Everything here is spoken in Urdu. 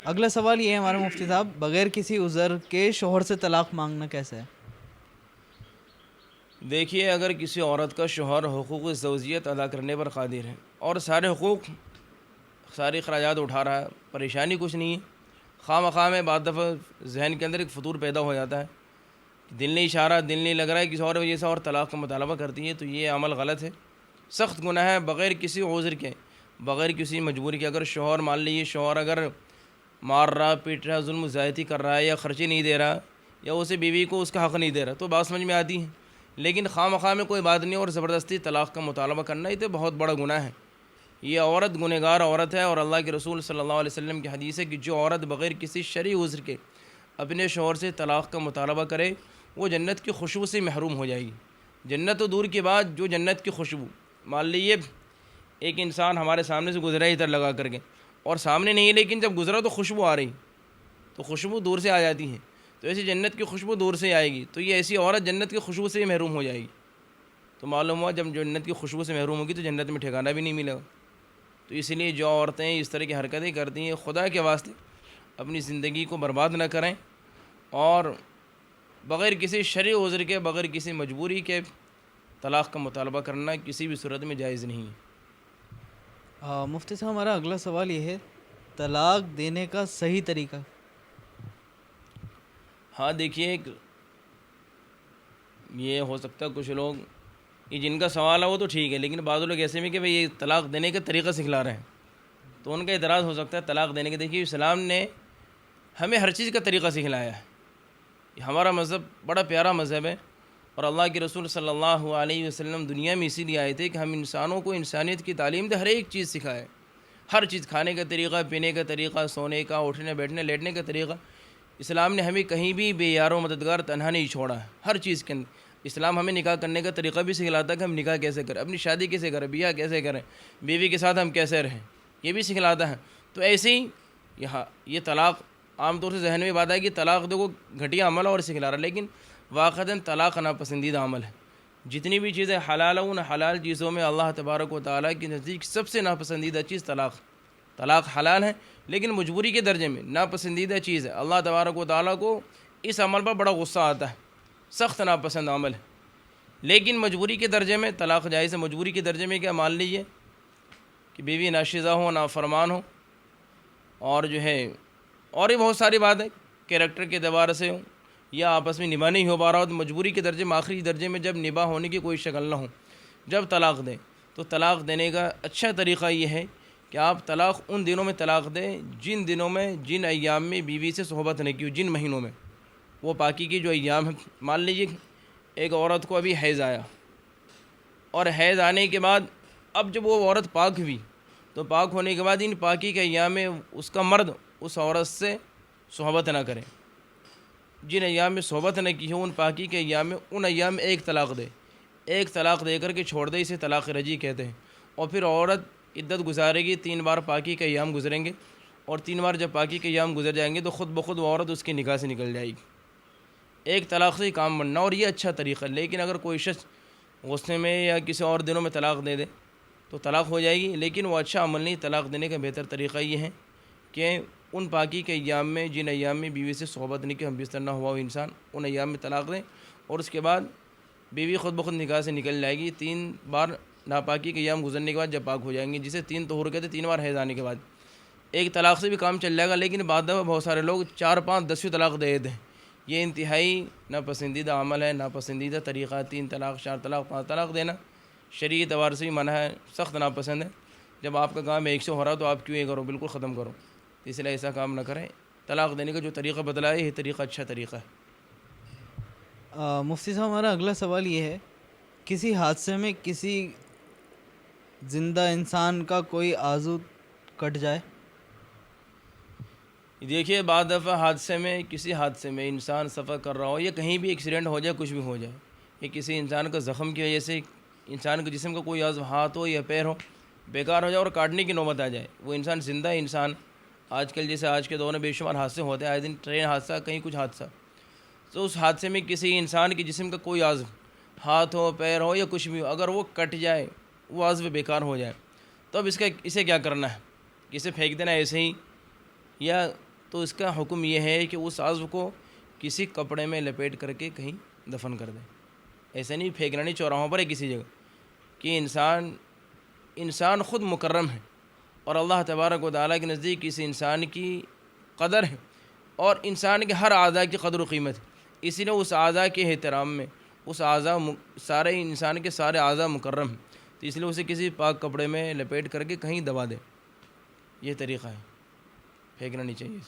اگلا سوال یہ ہے ہمارا مفتی صاحب، بغیر کسی عذر کے شوہر سے طلاق مانگنا کیسا ہے؟ دیکھیے، اگر کسی عورت کا شوہر حقوق زوجیت ادا کرنے پر قادر ہے اور سارے حقوق سارے اخراجات اٹھا رہا ہے، پریشانی کچھ نہیں ہے، خواہ مخواہ میں بعض دفعہ ذہن کے اندر ایک فطور پیدا ہو جاتا ہے، دل نہیں اشارہ، دل نہیں لگ رہا ہے کسی اور وجہ سے اور طلاق کا مطالبہ کرتی ہے، تو یہ عمل غلط ہے، سخت گناہ ہے، بغیر کسی عذر کے، بغیر کسی مجبوری کے۔ اگر شوہر مان لیجیے، شوہر اگر مار رہا، پیٹ رہا، ظلم و زیادتی کر رہا ہے، یا خرچے نہیں دے رہا، یا اسے بیوی کو اس کا حق نہیں دے رہا، تو بات سمجھ میں آتی ہے، لیکن خواہ مخواہ میں کوئی بات نہیں اور زبردستی طلاق کا مطالبہ کرنا، یہ تو بہت بڑا گناہ ہے۔ یہ عورت گنہگار عورت ہے، اور اللہ کے رسول صلی اللہ علیہ وسلم کی حدیث ہے کہ جو عورت بغیر کسی شرعی عذر کے اپنے شوہر سے طلاق کا مطالبہ کرے، وہ جنت کی خوشبو سے محروم ہو جائے گی۔ جنت تو دور کی بات، جو جنت کی خوشبو، مان لیجیے ایک انسان ہمارے سامنے سے گزرا ادھر لگا کر کے، اور سامنے نہیں ہے لیکن جب گزرا تو خوشبو آ رہی، تو خوشبو دور سے آ جاتی ہے، تو ایسی جنت کی خوشبو دور سے آئے گی، تو یہ ایسی عورت جنت کی خوشبو سے محروم ہو جائے گی۔ تو معلوم ہوا جب جنت کی خوشبو سے محروم ہوگی تو جنت میں ٹھکانہ بھی نہیں ملے گا۔ تو اس لیے جو عورتیں اس طرح کی حرکتیں کرتی ہیں، خدا کے واسطے اپنی زندگی کو برباد نہ کریں، اور بغیر کسی شرعی عذر کے، بغیر کسی مجبوری کے طلاق کا مطالبہ کرنا کسی بھی صورت میں جائز نہیں ہے۔ مفتی صاحب ہمارا اگلا سوال یہ ہے، طلاق دینے کا صحیح طریقہ؟ ہاں دیکھیے، یہ ہو سکتا ہے کچھ لوگ، یہ جن کا سوال ہے وہ تو ٹھیک ہے، لیکن بعض لوگ ایسے بھی کہ بھئی یہ طلاق دینے کا طریقہ سکھلا رہے ہیں، تو ان کا اعتراض ہو سکتا ہے طلاق دینے کے۔ دیکھیے، اسلام نے ہمیں ہر چیز کا طریقہ سکھلایا ہے، ہمارا مذہب بڑا پیارا مذہب ہے، اور اللہ کے رسول صلی اللہ علیہ وسلم دنیا میں اسی لیے آئے تھے کہ ہم انسانوں کو انسانیت کی تعلیم دے، ہر ایک چیز سکھائے، ہر چیز، کھانے کا طریقہ، پینے کا طریقہ، سونے کا، اٹھنے بیٹھنے لیٹنے کا طریقہ۔ اسلام نے ہمیں کہیں بھی بے یار و مددگار تنہا نہیں چھوڑا ہے، ہر چیز کے اندر۔ اسلام ہمیں نکاح کرنے کا طریقہ بھی سکھلاتا ہے کہ ہم نکاح کیسے کریں، اپنی شادی کیسے کریں، بیاہ کیسے کریں، بیوی کے ساتھ ہم کیسے رہیں، یہ بھی سکھلاتا ہے۔ تو ایسے ہی یہ طلاق، عام طور سے ذہن میں بات ہے کہ طلاق دیکھو گھٹیا عمل اور سکھلا رہا ہے، لیکن واقعتاً طلاق ناپسندیدہ عمل ہے۔ جتنی بھی چیزیں حلال ہیں، ان حلال چیزوں میں اللہ تبارک و تعالیٰ کے نزدیک سب سے ناپسندیدہ چیز طلاق حلال ہے، لیکن مجبوری کے درجے میں ناپسندیدہ چیز ہے۔ اللہ تبارک و تعالیٰ کو اس عمل پر بڑا غصہ آتا ہے، سخت ناپسند عمل ہے، لیکن مجبوری کے درجے میں طلاق جائز ہے۔ مجبوری کے درجے میں کیا، مان لیجیے کہ بیوی ناشزہ ہو، نافرمان ہو، اور جو ہے اور بھی بہت ساری بات ہے، کیریکٹر کے اعتبار سے ہو، یا آپس میں نباہ نہیں ہو پا رہا ہو، تو مجبوری کے درجے میں، آخری درجے میں جب نباہ ہونے کی کوئی شکل نہ ہو، جب طلاق دیں، تو طلاق دینے کا اچھا طریقہ یہ ہے کہ آپ طلاق ان دنوں میں طلاق دیں جن دنوں میں، جن ایام میں بیوی سے صحبت نہیں کی ہو، جن مہینوں میں، وہ پاکی کی جو ایام ہیں۔ مان لیجیے ایک عورت کو ابھی حیض آیا، اور حیض آنے کے بعد اب جب وہ عورت پاک ہوئی، تو پاک ہونے کے بعد ان پاکی کے ایام میں اس کا مرد اس عورت سے صحبت نہ کرے، جن ایام میں صحبت نہ کی ہو ان پاکی کے ایام میں، ان ایام میں ایک طلاق دے، ایک طلاق دے کر کے چھوڑ دے، اسے طلاق رجعی کہتے ہیں۔ اور پھر عورت عدت گزارے گی، 3 بار پاکی کے ایام گزریں گے، اور 3 بار جب پاکی کے ایام گزر جائیں گے تو خود بخود وہ عورت اس کے نکاح سے نکل جائے گی۔ ایک طلاق سے ہی کام بننا، اور یہ اچھا طریقہ ہے۔ لیکن اگر کوئی شخص غصے میں یا کسی اور دنوں میں طلاق دے دے تو طلاق ہو جائے گی، لیکن وہ اچھا عمل نہیں۔ طلاق دینے کا بہتر طریقہ یہ ہے کہ ان پاکی کے ایام میں، جن ایام میں بیوی سے صحبت نہیں کی، ہم بستر نہ ہوا ہو انسان، ان ایام میں طلاق دیں، اور اس کے بعد بیوی خود بخود نکاح سے نکل جائے گی۔ 3 بار ناپاکی کے ایام گزرنے کے بعد جب پاک ہو جائیں گے، جسے 3 طہور کہتے ہیں، 3 بار حیض آنے کے بعد، ایک طلاق سے بھی کام چل جائے گا۔ لیکن بعد میں بہت سارے لوگ 4، 5، 10ویں طلاق دے دیتے ہیں، یہ انتہائی ناپسندیدہ عمل ہے، ناپسندیدہ طریقہ۔ 3 طلاق، 4 طلاق، 5 طلاق دینا شرعی اعتبار سے بھی منع ہے، سخت ناپسند ہے۔ جب آپ کا کام 100 ہو رہا تو آپ کیوں یہ کرو، بالکل ختم کرو، اس لیے ایسا کام نہ کریں۔ طلاق دینے کا جو طریقہ بتلایا یہ طریقہ اچھا طریقہ ہے۔ مفتی صاحب ہمارا اگلا سوال یہ ہے، کسی حادثے میں کسی زندہ انسان کا کوئی عضو کٹ جائے؟ دیکھیے، بعض دفعہ کسی حادثے میں انسان سفر کر رہا ہو، یا کہیں بھی ایکسیڈنٹ ہو جائے، کچھ بھی ہو جائے، یا کسی انسان کا زخم کی وجہ سے انسان کے جسم کا کوئی عضو، ہاتھ ہو یا پیر ہو، بیکار ہو جائے اور کاٹنے کی نوبت آ جائے، وہ انسان زندہ انسان، آج کل جیسے آج کے دور میں بے شمار حادثے ہوتے ہیں، آئے دن ٹرین حادثہ، کہیں کچھ حادثہ، تو اس حادثے میں کسی انسان کے جسم کا کوئی عضو، ہاتھ ہو، پیر ہو یا کچھ بھی ہو، اگر وہ کٹ جائے، وہ عضو بیکار ہو جائے، تو اب اسے کیا کرنا ہے؟ اسے پھینک دینا ایسے ہی، یا تو اس کا حکم یہ ہے کہ اس عضو کو کسی کپڑے میں لپیٹ کر کے کہیں دفن کر دیں. ایسے نہیں پھینکنا نہیں چوراہوں پر ہے کسی جگہ. کہ انسان خود مکرم ہے اور اللہ تبارک و تعالیٰ کے نزدیک اس انسان کی قدر ہے اور انسان کے ہر اعضاء کی قدر و قیمت ہے. اسی لیے اس اعضاء کے احترام میں اس اعضاء سارے انسان کے سارے اعضاء مکرم ہیں، تو اس لیے اسے کسی پاک کپڑے میں لپیٹ کر کے کہیں دبا دے. یہ طریقہ ہے، پھینکنا نہیں چاہیے.